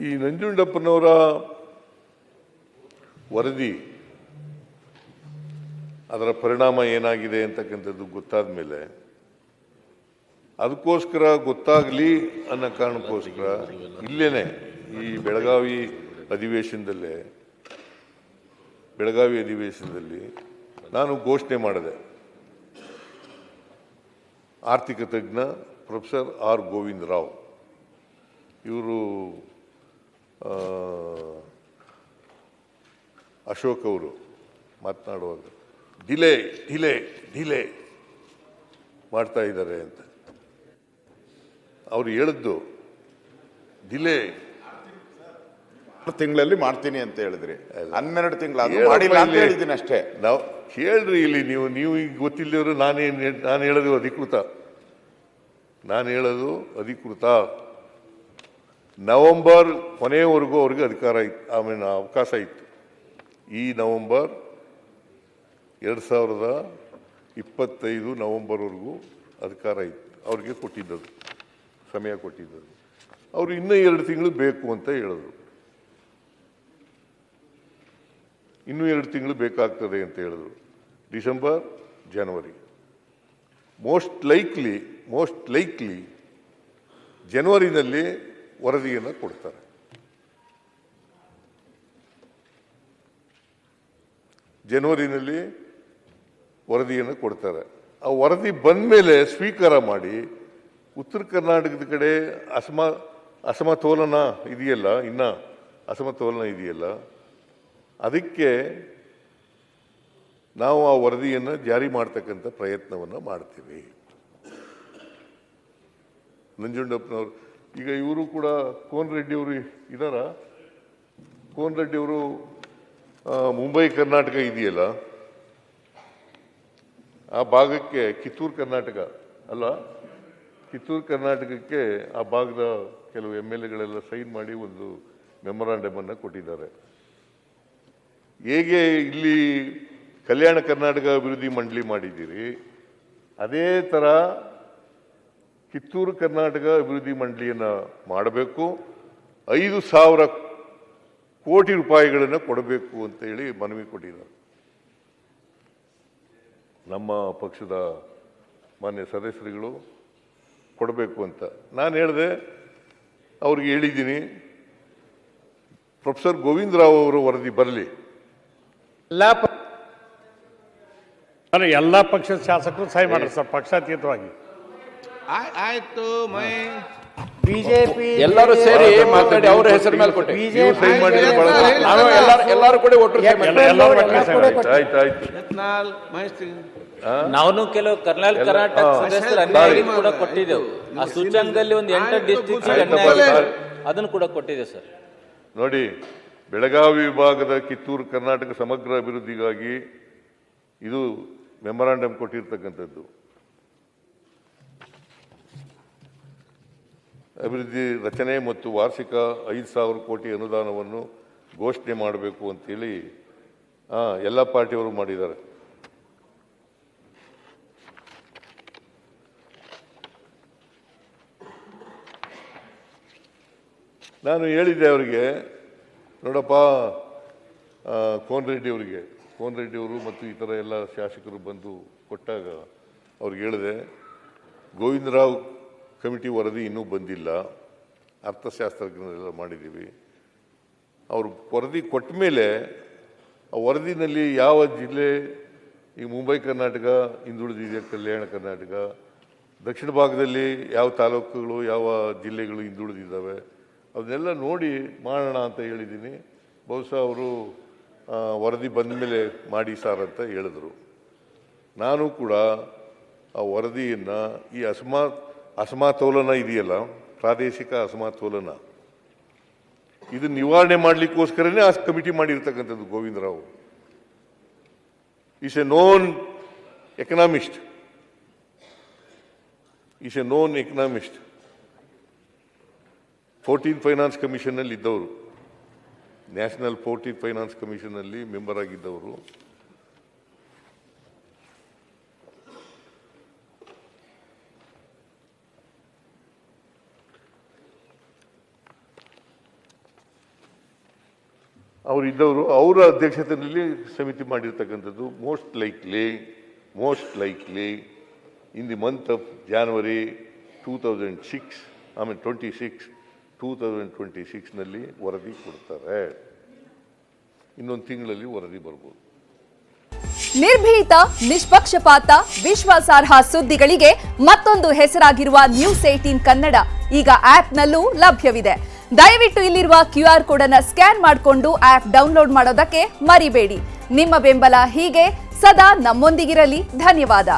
ಈ ನಂಜುಂಡಪ್ಪನವರ ವರದಿ ಅದರ ಪರಿಣಾಮ ಏನಾಗಿದೆ ಅಂತಕ್ಕಂಥದ್ದು ಗೊತ್ತಾದ ಮೇಲೆ ಅದಕ್ಕೋಸ್ಕರ ಗೊತ್ತಾಗಲಿ ಅನ್ನೋ ಕಾರಣಕ್ಕೋಸ್ಕರ ಇಲ್ಲೇನೆ ಈ ಬೆಳಗಾವಿ ಅಧಿವೇಶನದಲ್ಲಿ ನಾನು ಘೋಷಣೆ ಮಾಡಿದೆ. ಆರ್ಥಿಕ ತಜ್ಞ ಪ್ರೊಫೆಸರ್ ಆರ್ ಗೋವಿಂದ ರಾವ್ ಇವರು ಅಶೋಕ್ ಅವರು ಮಾತನಾಡುವಾಗ ಡಿಲೇ ಮಾಡ್ತಾ ಇದ್ದಾರೆ ಅಂತ ಅವ್ರು ಹೇಳಿದ್ದು. ಡಿಲೇ ತಿಂಗಳಲ್ಲಿ ಮಾಡ್ತೀನಿ ಅಂತ ಹೇಳಿದ್ರಿ, 12 ತಿಂಗಳು ಮಾಡಿಲ್ಲ ಅಂತ ಹೇಳಿದ್ದೀನಿ ಅಷ್ಟೇ. ನಾವು ಕೇಳ್ರಿ ಇಲ್ಲಿ ನೀವು ಈಗ ಗೊತ್ತಿಲ್ಲದವರು ನಾನು ಹೇಳೋದು ಅಧಿಕೃತ. ನವೆಂಬರ್ ಕೊನೆಯವರೆಗೂ ಅವ್ರಿಗೆ ಅಧಿಕಾರ ಇತ್ತು, ಅವಕಾಶ ಇತ್ತು. ಈ ನವೆಂಬರ್ 2025 ನವೆಂಬರ್ವರೆಗೂ ಅಧಿಕಾರ ಇತ್ತು, ಅವ್ರಿಗೆ ಕೊಟ್ಟಿದ್ದದು, ಸಮಯ ಕೊಟ್ಟಿದ್ದದು. ಅವರು ಇನ್ನೂ 2 ತಿಂಗಳು ಬೇಕು ಅಂತ ಹೇಳಿದ್ರು. ಇನ್ನೂ 2 ತಿಂಗಳು ಬೇಕಾಗ್ತದೆ ಅಂತ ಹೇಳಿದ್ರು. ಡಿಸೆಂಬರ್, ಜನವರಿ, ಮೋಸ್ಟ್ ಲೈಕ್ಲಿ ಜನವರಿನಲ್ಲಿ ವರದಿಯನ್ನು ಕೊಡ್ತಾರೆ. ಆ ವರದಿ ಬಂದ ಮೇಲೆ ಸ್ವೀಕಾರ ಮಾಡಿ ಉತ್ತರ ಕರ್ನಾಟಕದ ಕಡೆ ಅಸಮತೋಲನ ಇದೆಯಲ್ಲ, ಅದಕ್ಕೆ ನಾವು ಆ ವರದಿಯನ್ನು ಜಾರಿ ಮಾಡ್ತಕ್ಕಂಥ ಪ್ರಯತ್ನವನ್ನು ಮಾಡ್ತೀವಿ. ನಂಜುಂಡಪ್ಪನವರು ಈಗ ಇವರು ಕೂಡ ಕೋನ್ ರೆಡ್ಡಿ ಅವರು ಇದ್ದಾರ. ಕೋನ್ ರೆಡ್ಡಿ ಅವರು ಮುಂಬೈ ಕರ್ನಾಟಕ ಇದೆಯಲ್ಲ, ಆ ಭಾಗಕ್ಕೆ ಕಿತ್ತೂರು ಕರ್ನಾಟಕಕ್ಕೆ ಆ ಭಾಗದ ಕೆಲವು MLAಗಳೆಲ್ಲ ಸೈನ್ ಮಾಡಿ ಒಂದು ಮೆಮೊರಾಂಡಮ್ ಅನ್ನು ಕೊಟ್ಟಿದ್ದಾರೆ. ಹೇಗೆ ಇಲ್ಲಿ ಕಲ್ಯಾಣ ಕರ್ನಾಟಕ ಅಭಿವೃದ್ಧಿ ಮಂಡಳಿ ಮಾಡಿದ್ದೀರಿ, ಅದೇ ಥರ ಕಿತ್ತೂರು ಕರ್ನಾಟಕ ಅಭಿವೃದ್ಧಿ ಮಂಡಳಿಯನ್ನು ಮಾಡಬೇಕು. 5,000 ಕೋಟಿ ರೂಪಾಯಿಗಳನ್ನು ಕೊಡಬೇಕು ಅಂತ ಹೇಳಿ ಮನವಿ ಕೊಟ್ಟಿದ್ದಾರೆ ನಮ್ಮ ಪಕ್ಷದ ಮಾನ್ಯ ಸದಸ್ಯರುಗಳು, ಕೊಡಬೇಕು ಅಂತ. ನಾನು ಹೇಳಿದೆ, ಅವ್ರಿಗೆ ಹೇಳಿದ್ದೀನಿ, ಪ್ರೊಫೆಸರ್ ಗೋವಿಂದ ರಾವ್ ಅವರ ವರದಿ ಬರಲಿ. ಎಲ್ಲ ಪಕ್ಷದ ಶಾಸಕರು ಸಹಿ ಮಾಡ್ರಿ ಸರ್, ಪಕ್ಷಾತೀತವಾಗಿ. ಆಯ್ತು. ಬಿಜೆಪಿ ಎಲ್ಲರೂ ಸೇರಿ ಮಾತಾಡಿ ಅವರ ಹೆಸರು ಮೇಲೆ ಕೊಟ್ಟೆ. ಎಲ್ಲರೂ ಕೂಡ ಒಟ್ಟು ನಾವು ಕೆಲವು ಕರ್ನಾಟಕ ಸದಸ್ಯರು ಅನ್ಯಾಯ ಕೂಡ ಕೊಟ್ಟಿದ್ದೆವು. ಆ ಸೂಚ್ಯಂಕದಲ್ಲಿ ಒಂದು 8 ಡಿಸ್ಟ್ರಿಕ್ಟ್ ಅದನ್ನು ಕೂಡ ಕೊಟ್ಟಿದೆ ಸರ್. ನೋಡಿ, ಬೆಳಗಾವಿ ವಿಭಾಗದ ಕಿತ್ತೂರು ಕರ್ನಾಟಕ ಸಮಗ್ರ ಅಭಿವೃದ್ಧಿಗಾಗಿ ಇದು ಮೆಮೊರಾಂಡಮ್ ಕೊಟ್ಟಿರ್ತಕ್ಕಂಥದ್ದು. ಅಭಿವೃದ್ಧಿ ರಚನೆ ಮತ್ತು ವಾರ್ಷಿಕ 5,000 ಕೋಟಿ ಅನುದಾನವನ್ನು ಘೋಷಣೆ ಮಾಡಬೇಕು ಅಂತೇಳಿ ಎಲ್ಲ ಪಾರ್ಟಿಯವರು ಮಾಡಿದ್ದಾರೆ. ನಾನು ಹೇಳಿದ್ದೆ ಅವರಿಗೆ, ನೋಡಪ್ಪ, ಕೋನ್ ರೆಡ್ಡಿ ಅವರು ಮತ್ತು ಇತರ ಎಲ್ಲ ಶಾಸಕರು ಬಂದು ಕೊಟ್ಟಾಗ ಅವ್ರಿಗೆ ಹೇಳಿದೆ, ಗೋವಿಂದರಾವ್ ಕಮಿಟಿ ವರದಿ ಇನ್ನೂ ಬಂದಿಲ್ಲ, ಅರ್ಥಶಾಸ್ತ್ರಜ್ಞರೆಲ್ಲ ಮಾಡಿದ್ದೀವಿ. ಅವರು ವರದಿ ಕೊಟ್ಟ ಮೇಲೆ ಆ ವರದಿನಲ್ಲಿ ಯಾವ ಜಿಲ್ಲೆ, ಈ ಮುಂಬೈ ಕರ್ನಾಟಕ ಹಿಂದುಳಿದಿದೆ, ಕಲ್ಯಾಣ ಕರ್ನಾಟಕ, ದಕ್ಷಿಣ ಭಾಗದಲ್ಲಿ ಯಾವ ತಾಲೂಕುಗಳು ಯಾವ ಜಿಲ್ಲೆಗಳು ಹಿಂದುಳಿದಿದ್ದಾವೆ, ಅದನ್ನೆಲ್ಲ ನೋಡಿ ಮಾಡೋಣ ಅಂತ ಹೇಳಿದ್ದೀನಿ. ಬಹುಶಃ ಅವರು ವರದಿ ಬಂದ ಮೇಲೆ ಮಾಡಿ ಸಾರ್ ಅಂತ ಹೇಳಿದ್ರು. ನಾನು ಕೂಡ ಆ ವರದಿಯನ್ನು ಈ ಅಸಮತೋಲನ ಇದೆಯಲ್ಲ, ಪ್ರಾದೇಶಿಕ ಅಸಮತೋಲನ, ಇದು ನಿವಾರಣೆ ಮಾಡಲಿಕ್ಕೋಸ್ಕರನೇ ಆ ಕಮಿಟಿ ಮಾಡಿರ್ತಕ್ಕಂಥದ್ದು. Govinda Rao is a known economist. 14 finance ಕಮಿಷನ್ನಲ್ಲಿ ಇದ್ದವರು, ನ್ಯಾಷನಲ್ 14 ಫೈನಾನ್ಸ್ ಕಮಿಷನ್ನಲ್ಲಿ ಮೆಂಬರ್ ಆಗಿದ್ದವರು. ಅವರು ಇದ್ದವರು ಅವರ ಅಧ್ಯಕ್ಷತೆಯಲ್ಲಿ ಸಮಿತಿ ಮಾಡಿರ್ತಕ್ಕಂಥದ್ದು. Most likely in the month of January 2026 ವರದಿ ಕೊಡ್ತಾರೆ. ಇನ್ನೊಂದು ತಿಂಗಳಲ್ಲಿ ವರದಿ ಬರ್ಬೋದು. ನಿರ್ಭೀತ, ನಿಷ್ಪಕ್ಷಪಾತ, ವಿಶ್ವಾಸಾರ್ಹ ಸುದ್ದಿಗಳಿಗೆ ಮತ್ತೊಂದು ಹೆಸರಾಗಿರುವ ನ್ಯೂಸ್ 18 ಕನ್ನಡ ಈಗ ಆಪ್ನಲ್ಲೂ ಲಭ್ಯವಿದೆ. ದಯವಿಟ್ಟು ಇಲ್ಲಿರುವ QR ಕೋಡ್ ಅನ್ನು ಸ್ಕ್ಯಾನ್ ಮಾಡಿಕೊಂಡು ಆಪ್ ಡೌನ್ಲೋಡ್ ಮಾಡೋದಕ್ಕೆ ಮರಿಬೇಡಿ. ನಿಮ್ಮ ಬೆಂಬಲ ಹೀಗೆ ಸದಾ ನಮ್ಮೊಂದಿಗಿರಲಿ. ಧನ್ಯವಾದ.